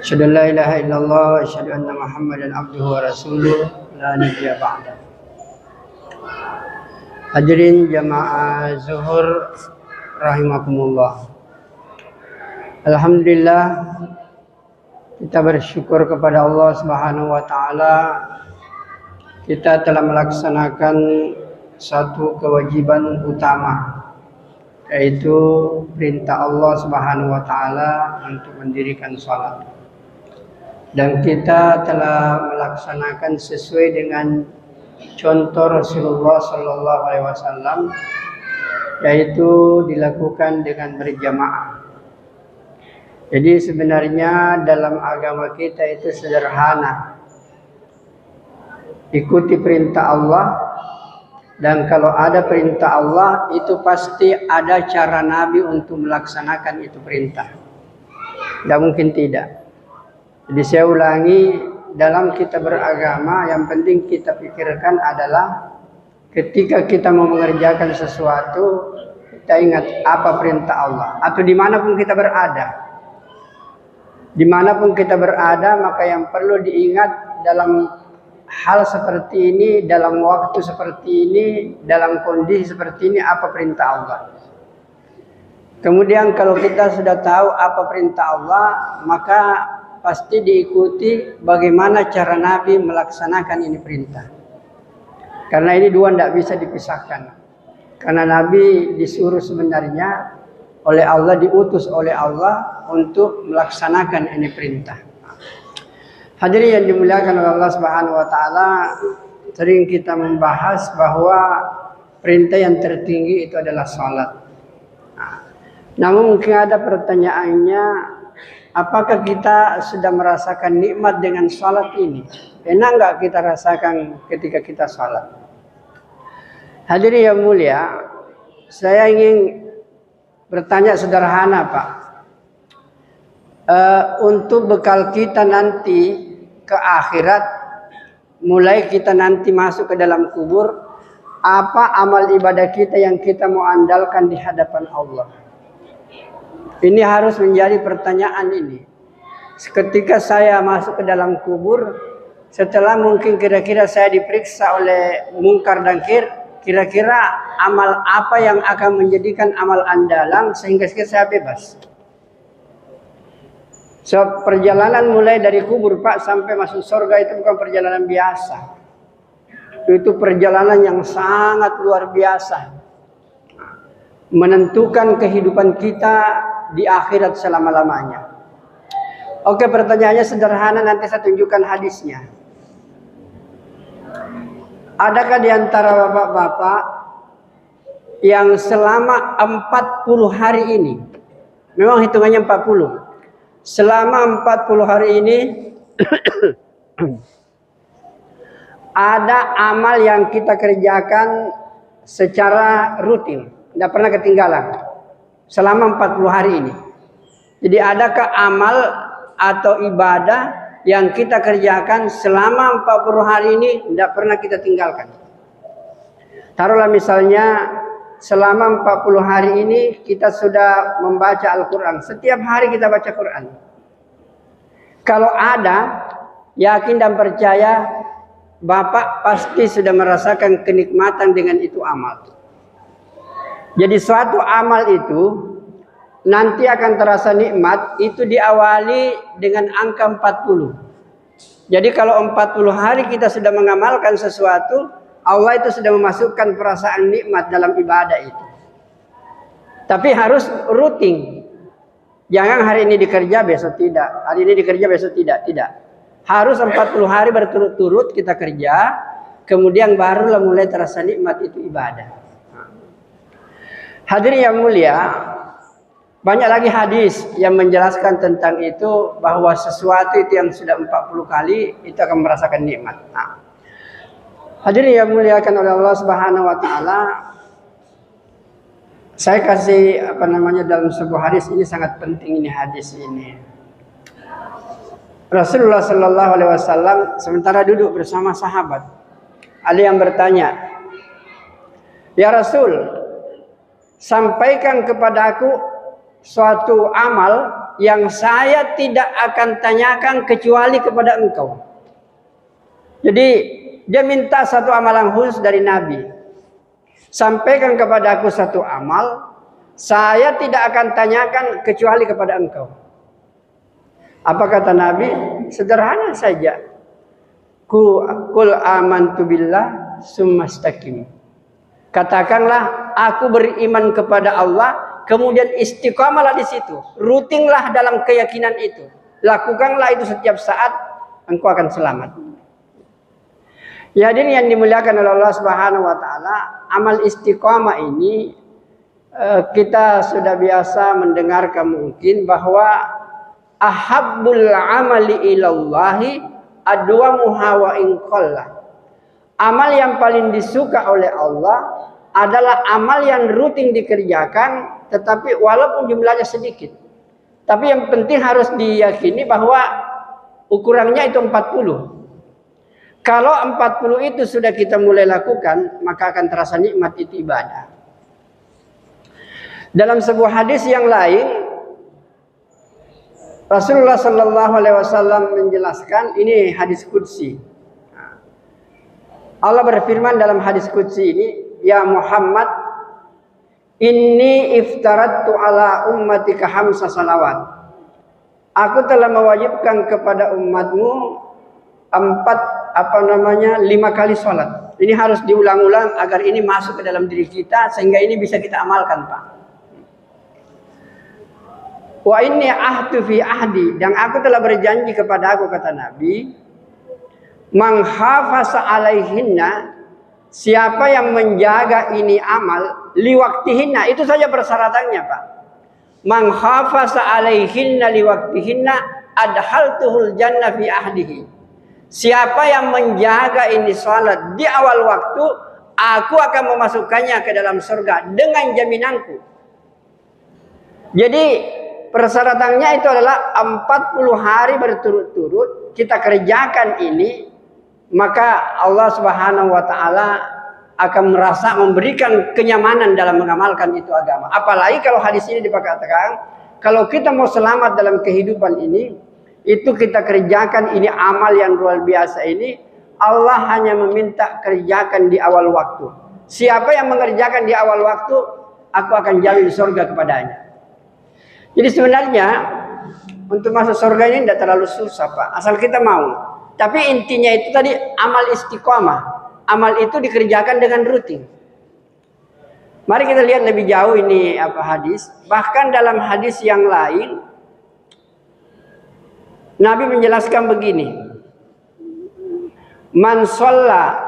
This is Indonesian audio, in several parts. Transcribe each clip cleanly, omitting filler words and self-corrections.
Asyhadu an la ilaha illallah wa asyhadu anna Muhammadan abduhu wa rasuluh la nabiyya ba'da. Hadirin jamaah zuhur rahimakumullah. Alhamdulillah, kita bersyukur kepada Allah Subhanahu wa taala. Kita telah melaksanakan satu kewajiban utama, yaitu perintah Allah Subhanahu wa taala untuk mendirikan salat. Dan kita telah melaksanakan sesuai dengan contoh Rasulullah sallallahu alaihi wasallam, yaitu dilakukan dengan berjamaah. Jadi sebenarnya dalam agama kita itu sederhana. Ikuti perintah Allah, dan kalau ada perintah Allah itu pasti ada cara Nabi untuk melaksanakan itu perintah. Tidak mungkin tidak. Jadi saya ulangi, dalam kita beragama yang penting kita pikirkan adalah ketika kita mau mengerjakan sesuatu, kita ingat apa perintah Allah. Atau dimanapun kita berada. Dimanapun kita berada, maka yang perlu diingat dalam hal seperti ini, dalam waktu seperti ini, dalam kondisi seperti ini, apa perintah Allah. Kemudian kalau kita sudah tahu apa perintah Allah, maka pasti diikuti bagaimana cara Nabi melaksanakan ini perintah. Karena ini dua tidak bisa dipisahkan. Karena Nabi disuruh sebenarnya oleh Allah, diutus oleh Allah untuk melaksanakan ini perintah. Hadirin yang dimuliakan oleh Allah Subhanahu wa taala, sering kita membahas bahwa perintah yang tertinggi itu adalah salat. Namun mungkin ada pertanyaannya, apakah kita sudah merasakan nikmat dengan salat ini? Enak enggak kita rasakan ketika kita salat? Hadirin yang mulia, saya ingin bertanya sederhana, Pak. Untuk bekal kita nanti ke akhirat, mulai kita nanti masuk ke dalam kubur, apa amal ibadah kita yang kita mau andalkan di hadapan Allah? Ini harus menjadi pertanyaan ini. Ketika saya masuk ke dalam kubur, setelah mungkin kira-kira saya diperiksa oleh Munkar dan Nakir, kira-kira amal apa yang akan menjadikan amal andalan sehingga saya bebas. So, perjalanan mulai dari kubur, Pak, sampai masuk surga itu bukan perjalanan biasa. Itu perjalanan yang sangat luar biasa. Menentukan kehidupan kita di akhirat selama-lamanya. Oke, pertanyaannya sederhana, nanti saya tunjukkan hadisnya. Adakah di antara bapak-bapak yang selama 40 hari ini, memang hitungannya 40, selama 40 hari ini ada amal yang kita kerjakan secara rutin, tidak pernah ketinggalan selama 40 hari ini. Jadi adakah amal atau ibadah yang kita kerjakan selama 40 hari ini tidak pernah kita tinggalkan? Taruhlah misalnya selama 40 hari ini kita sudah membaca Al-Quran. Setiap hari kita baca Quran. Kalau ada, yakin dan percaya, Bapak pasti sudah merasakan kenikmatan dengan itu amal. Jadi suatu amal itu nanti akan terasa nikmat, itu diawali dengan angka 40. Jadi kalau 40 hari kita sudah mengamalkan sesuatu, Allah itu sudah memasukkan perasaan nikmat dalam ibadah itu. Tapi harus rutin. Jangan hari ini dikerja, besok tidak. Hari ini dikerja, besok tidak. Tidak. Harus 40 hari berturut-turut kita kerja, kemudian barulah mulai terasa nikmat itu ibadah. Hadirin yang mulia, banyak lagi hadis yang menjelaskan tentang itu, bahwa sesuatu itu yang sudah 40 kali itu akan merasakan nikmat. Hadirin yang muliakan oleh Allah Subhanahu wa taala, saya kasih dalam sebuah hadis ini sangat penting, ini hadis ini. Rasulullah sallallahu alaihi wasallam sementara duduk bersama sahabat, ada yang bertanya, "Ya Rasul, sampaikan kepada aku suatu amal yang saya tidak akan tanyakan kecuali kepada engkau. Jadi dia minta satu amalan khusus dari Nabi. Sampaikan kepada aku satu amal, saya tidak akan tanyakan kecuali kepada engkau. Apa kata Nabi? Sederhana saja. Qul amantu billah summastaqim. Katakanlah aku beriman kepada Allah, kemudian istiqamalah di situ. Rutinlah dalam keyakinan itu. Lakukanlah itu setiap saat, engkau akan selamat. Ya, hadirin yang dimuliakan oleh Allah Subhanahu wa taala, amal istiqamah ini kita sudah biasa mendengarkan mungkin bahwa ahabbul amali ilallahi adwamuha wa in qalla. Amal yang paling disuka oleh Allah adalah amal yang rutin dikerjakan tetapi walaupun jumlahnya sedikit. Tapi yang penting harus diyakini bahwa ukurannya itu 40. Kalau 40 itu sudah kita mulai lakukan, maka akan terasa nikmat itu ibadah. Dalam sebuah hadis yang lain, Rasulullah Sallallahu Alaihi Wasallam menjelaskan, ini hadis qudsi. Allah berfirman dalam hadis qudsi ini, ya Muhammad, inni iftaradtu ala ummatika khamsa salawat. Aku telah mewajibkan kepada umatmu 5 kali sholat. Ini harus diulang-ulang agar ini masuk ke dalam diri kita sehingga ini bisa kita amalkan, Pak. Wa inni ahdu fi ahdi, dan aku telah berjanji kepada aku, kata Nabi, man hafasa alaihinna, siapa yang menjaga ini amal liwaktihinna, itu saja persyaratannya, Pak. Man hafasa alaihinna liwaktihinna adhaltuhul jannah fi ahdihi. Siapa yang menjaga ini salat di awal waktu, aku akan memasukkannya ke dalam surga dengan jaminanku. Jadi persyaratannya itu adalah 40 hari berturut-turut kita kerjakan ini, maka Allah Subhanahu wa taala akan merasa memberikan kenyamanan dalam mengamalkan itu agama. Apalagi kalau hadis ini dikatakan, kalau kita mau selamat dalam kehidupan ini, itu kita kerjakan ini amal yang luar biasa ini, Allah hanya meminta kerjakan di awal waktu. Siapa yang mengerjakan di awal waktu, aku akan jamin surga kepadanya. Jadi sebenarnya untuk masuk surga ini tidak terlalu susah, Pak, asal kita mau. Tapi intinya itu tadi amal istiqomah. Amal itu dikerjakan dengan rutin. Mari kita lihat lebih jauh ini hadis. Bahkan dalam hadis yang lain Nabi menjelaskan begini. Man shalla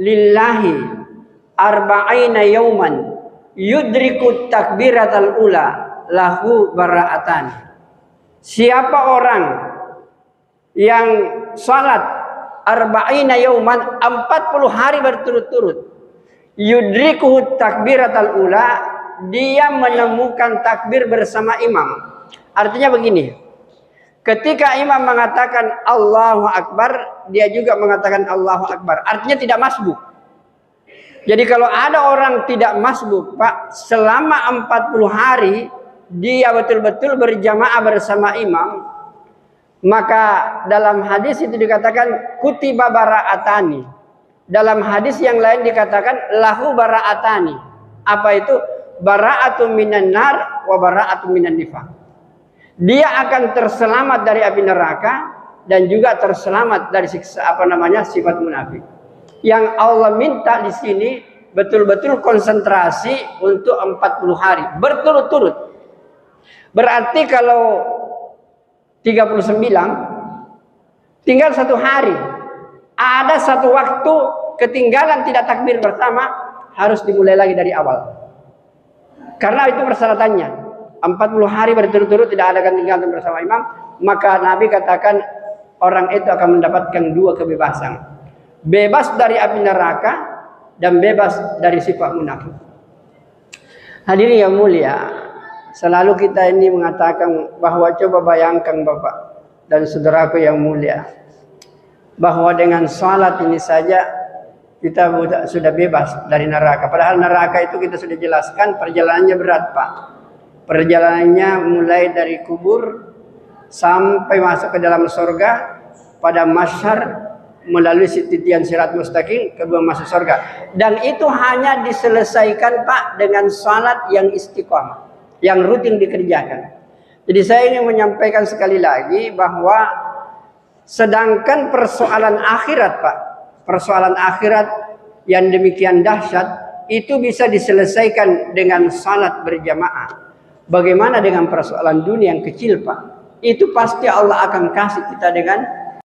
lillahi arba'ina yauman yudriku takbiratal ula lahu bara'atan. Siapa orang yang salat arba'ina yauman 40 hari berturut-turut, yudriku takbiratal ula, dia menemukan takbir bersama imam. Artinya begini, ketika imam mengatakan Allahu Akbar, dia juga mengatakan Allahu Akbar. Artinya tidak masbuk. Jadi kalau ada orang tidak masbuk, Pak, selama 40 hari dia betul-betul berjamaah bersama imam, maka dalam hadis itu dikatakan kutiba bara'atani. Dalam hadis yang lain dikatakan lahu bara'atani. Apa itu? Bara'atun minan nar wa bara'atun minan nifaq. Dia akan terselamat dari api neraka dan juga terselamat dari siksa sifat munafik. Yang Allah minta di sini betul-betul konsentrasi untuk 40 hari berturut-turut. Berarti kalau 39 tinggal 1 hari, ada 1 waktu ketinggalan tidak takbir pertama, harus dimulai lagi dari awal. Karena itu persyaratannya. 40 hari berturut-turut tidak ada ketinggalan bersama imam, maka Nabi katakan orang itu akan mendapatkan 2 kebebasan. Bebas dari api neraka dan bebas dari sifat munafik. Hadirin yang mulia, selalu kita ini mengatakan bahwa coba bayangkan Bapak dan saudaraku yang mulia, bahwa dengan salat ini saja kita sudah bebas dari neraka. Padahal neraka itu kita sudah jelaskan perjalanannya berat, Pak. Perjalanannya mulai dari kubur sampai masuk ke dalam surga, pada masyar melalui titian sirat mustaqim, kedua masuk surga. Dan itu hanya diselesaikan Pak dengan salat yang istiqamah, yang rutin dikerjakan. Jadi saya ingin menyampaikan sekali lagi bahwa sedangkan persoalan akhirat Pak, persoalan akhirat yang demikian dahsyat itu bisa diselesaikan dengan salat berjamaah. Bagaimana dengan persoalan dunia yang kecil Pak? Itu pasti Allah akan kasih kita dengan